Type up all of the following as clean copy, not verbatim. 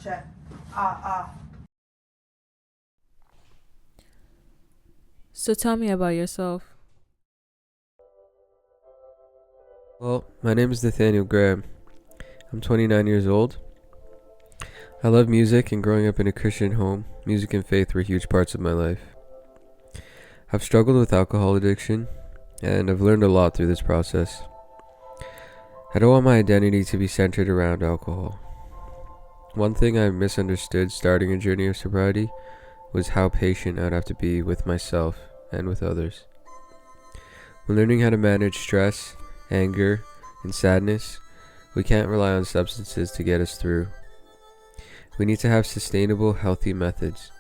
Check. Ah. So tell me about yourself. Well, my name is Nathaniel Graham. I'm 29 years old. I love music, and growing up in a Christian home, music and faith were huge parts of my life. I've struggled with alcohol addiction, and I've learned a lot through this process. I don't want my identity to be centered around alcohol. One thing I misunderstood starting a journey of sobriety was how patient I'd have to be with myself and with others. When learning how to manage stress, anger, and sadness, we can't rely on substances to get us through. We need to have sustainable, healthy methods.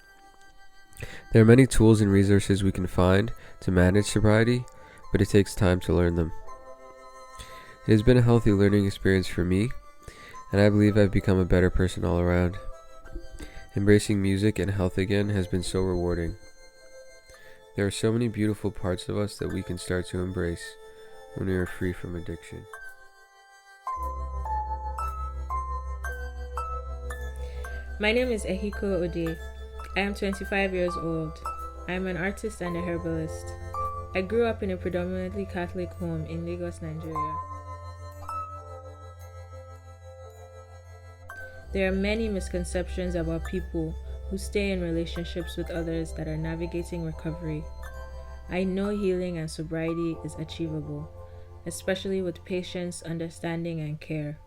There are many tools and resources we can find to manage sobriety, but it takes time to learn them. It has been a healthy learning experience for me, and I believe I've become a better person all around. Embracing music and health again has been so rewarding. There are so many beautiful parts of us that we can start to embrace when we are free from addiction. My name is Ehiko Ode. I am 25 years old. I am an artist and a herbalist. I grew up in a predominantly Catholic home in Lagos, Nigeria. There are many misconceptions about people who stay in relationships with others that are navigating recovery. I know healing and sobriety is achievable, especially with patience, understanding, and care.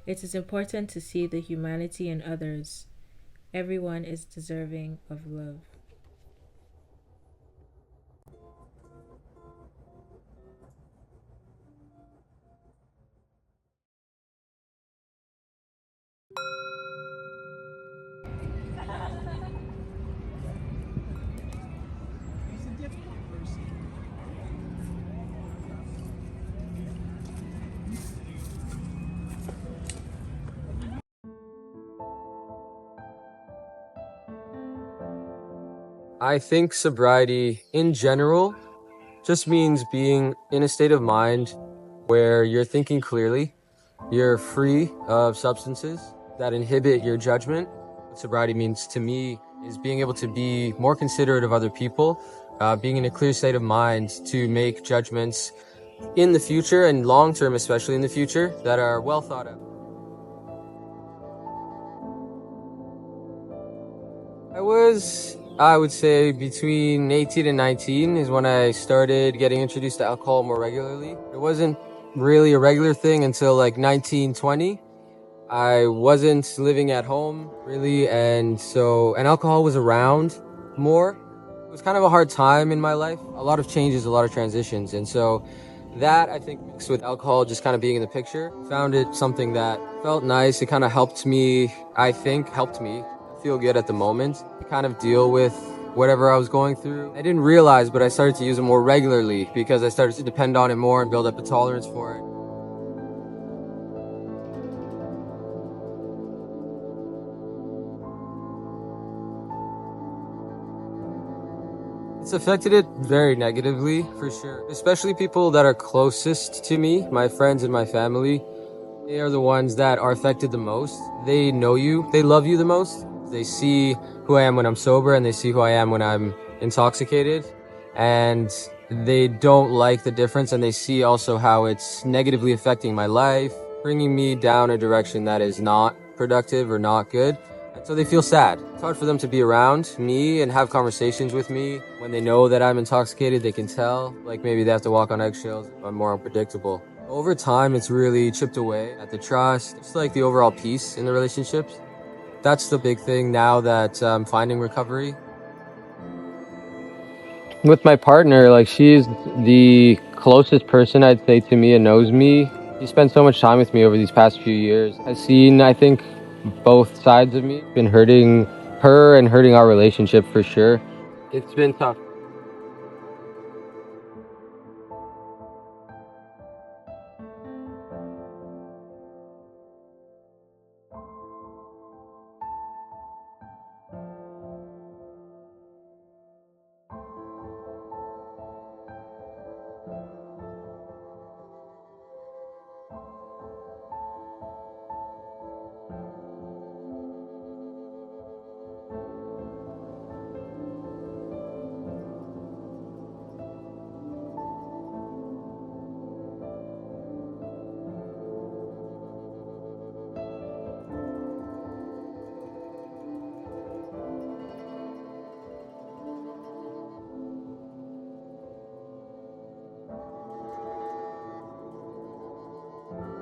It is important to see the humanity in others. Everyone is deserving of love. I think sobriety in general just means being in a state of mind where you're thinking clearly, you're free of substances that inhibit your judgment. What sobriety means to me is being able to be more considerate of other people, being in a clear state of mind to make judgments in the future and long term, especially in the future, that are well thought out. I would say between 18 and 19 is when I started getting introduced to alcohol more regularly. It wasn't really a regular thing until like 19, 20. I wasn't living at home really, and alcohol was around more. It was kind of a hard time in my life. A lot of changes, a lot of transitions, and so that I think mixed with alcohol just kind of being in the picture, found it something that felt nice. It kind of helped me, I think, helped me feel good at the moment, to kind of deal with whatever I was going through. I didn't realize, but I started to use it more regularly because I started to depend on it more and build up a tolerance for it. It's affected it very negatively, for sure. Especially people that are closest to me, my friends and my family. They are the ones that are affected the most. They know you, they love you the most. They see who I am when I'm sober and they see who I am when I'm intoxicated. And they don't like the difference, and they see also how it's negatively affecting my life, bringing me down a direction that is not productive or not good. And so they feel sad. It's hard for them to be around me and have conversations with me. When they know that I'm intoxicated, they can tell. Like maybe they have to walk on eggshells. I'm more unpredictable. Over time, it's really chipped away at the trust. It's like the overall peace in the relationships. That's the big thing now that I'm finding recovery. With my partner, like she's the closest person I'd say to me and knows me. She spent so much time with me over these past few years. Has seen, I think, both sides of me. Been hurting her and hurting our relationship for sure. It's been tough.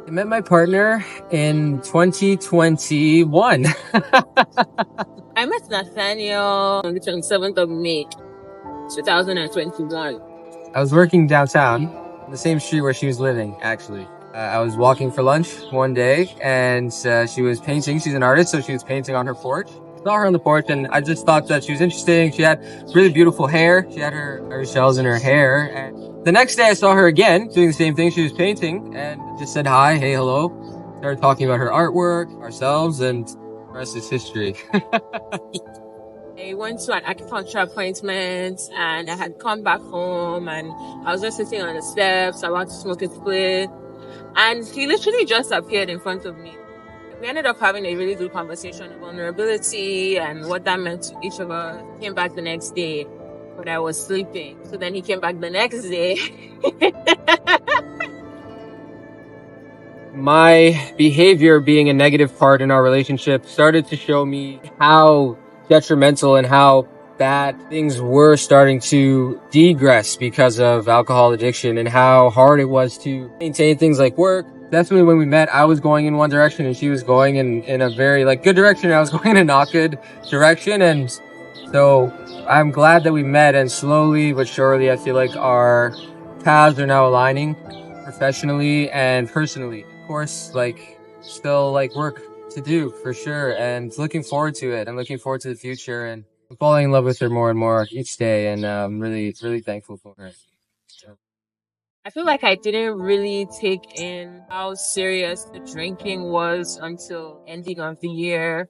I met my partner in 2021. I met Nathaniel on the 27th of May, 2021. I was working downtown, the same street where she was living, actually. I was walking for lunch one day, and she was painting. She's an artist, so she was painting on her porch. I saw her on the porch, and I just thought that she was interesting. She had really beautiful hair. She had her shells in her hair. And the next day, I saw her again doing the same thing. She was painting, and just said hi, hey, hello. Started talking about her artwork, ourselves, and the rest is history. I went to an acupuncture appointment and I had come back home and I was just sitting on the steps about to smoke a split, and he literally just appeared in front of me. We ended up having a really good conversation on vulnerability and what that meant to each of us. Came back the next day, but I was sleeping. So then he came back the next day. My behavior being a negative part in our relationship started to show me how detrimental and how bad things were starting to degress because of alcohol addiction, and how hard it was to maintain things like work. Definitely when we met, I was going in one direction and she was going in a very good direction. I was going in a not good direction. And so I'm glad that we met, and slowly but surely I feel like our paths are now aligning professionally and personally. Of course, still work to do for sure, and looking forward to it. I'm looking forward to the future, and I'm falling in love with her more and more each day, and I'm really, really thankful for her. I feel like I didn't really take in how serious the drinking was until ending of the year.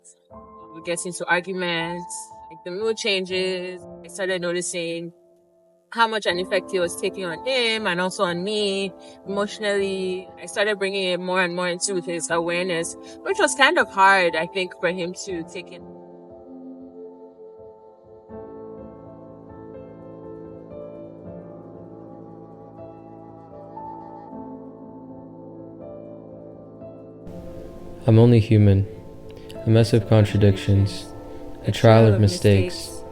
We get into arguments, the mood changes. I started noticing how much an effect it was taking on him and also on me emotionally. I started bringing it more and more into his awareness, which was kind of hard, I think, for him to take in. I'm only human, a mess of contradictions, a trial of mistakes,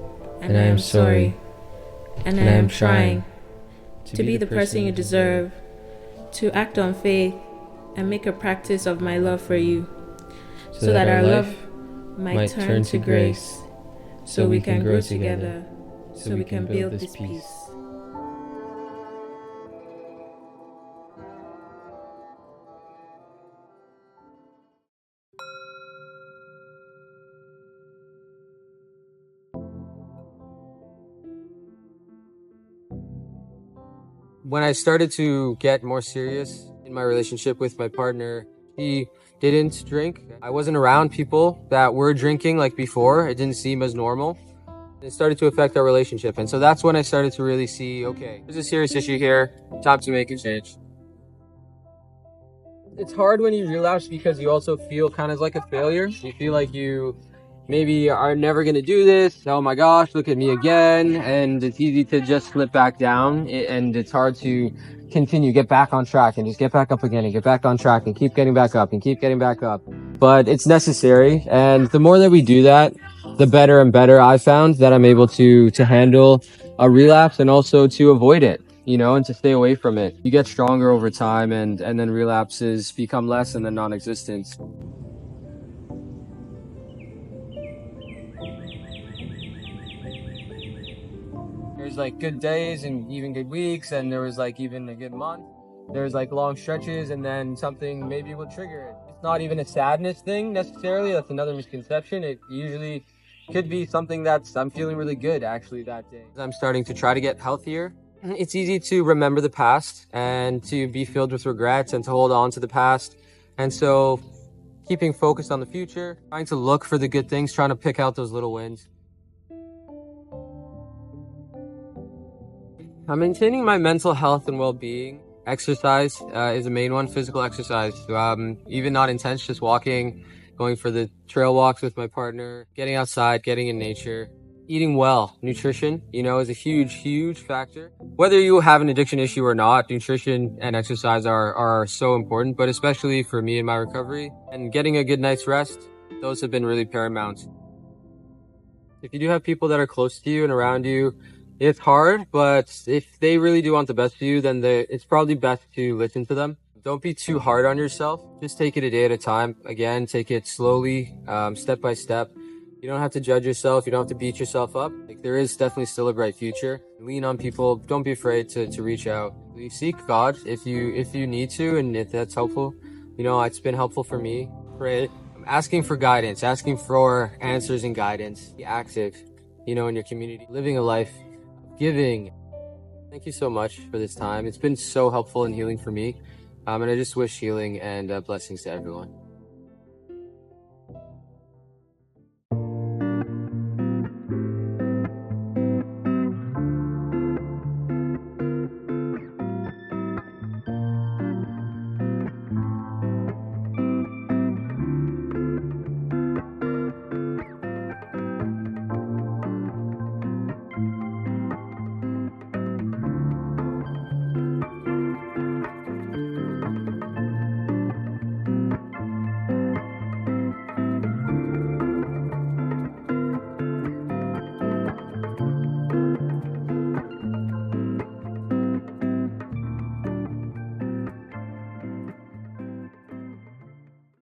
and I am sorry, and I am trying to be the person you deserve, to act on faith, and make a practice of my love for you, so that our love might turn to grace, so we can grow together, so we can build this peace. When I started to get more serious in my relationship with my partner, he didn't drink. I wasn't around people that were drinking like before. It didn't seem as normal. It started to affect our relationship. And so that's when I started to really see, okay, there's a serious issue here. Time to make a change. It's hard when you relapse because you also feel kind of like a failure. You feel like you maybe are never going to do this. Oh my gosh, look at me again. And it's easy to just slip back down, and it's hard to continue, get back on track and just get back up again and get back on track and keep getting back up and keep getting back up. But it's necessary. And the more that we do that, the better and better I found that I'm able to handle a relapse and also to avoid it, and to stay away from it. You get stronger over time, and then relapses become less and then non-existent. There's good days and even good weeks, and there was even a good month. There's long stretches, and then something maybe will trigger it. It's not even a sadness thing necessarily. That's another misconception. It usually could be something I'm feeling really good actually that day. I'm starting to try to get healthier. It's easy to remember the past and to be filled with regrets and to hold on to the past. And so keeping focused on the future, trying to look for the good things, trying to pick out those little wins. I'm maintaining my mental health and well-being. Exercise is the main one, physical exercise. Even not intense, just walking, going for the trail walks with my partner, getting outside, getting in nature. Eating well, nutrition, is a huge, huge factor. Whether you have an addiction issue or not, nutrition and exercise are so important, but especially for me in my recovery. And getting a good night's rest, those have been really paramount. If you do have people that are close to you and around you, it's hard, but if they really do want the best for you, then it's probably best to listen to them. Don't be too hard on yourself. Just take it a day at a time. Again, take it slowly, step by step. You don't have to judge yourself. You don't have to beat yourself up. Like, there is definitely still a bright future. Lean on people. Don't be afraid to reach out. You seek God if you need to, and if that's helpful. You know, it's been helpful for me. Pray. I'm asking for guidance, asking for answers and guidance. Be active, you know, in your community, living a life of giving. Thank you so much for this time. It's been so helpful and healing for me. And I just wish healing and blessings to everyone.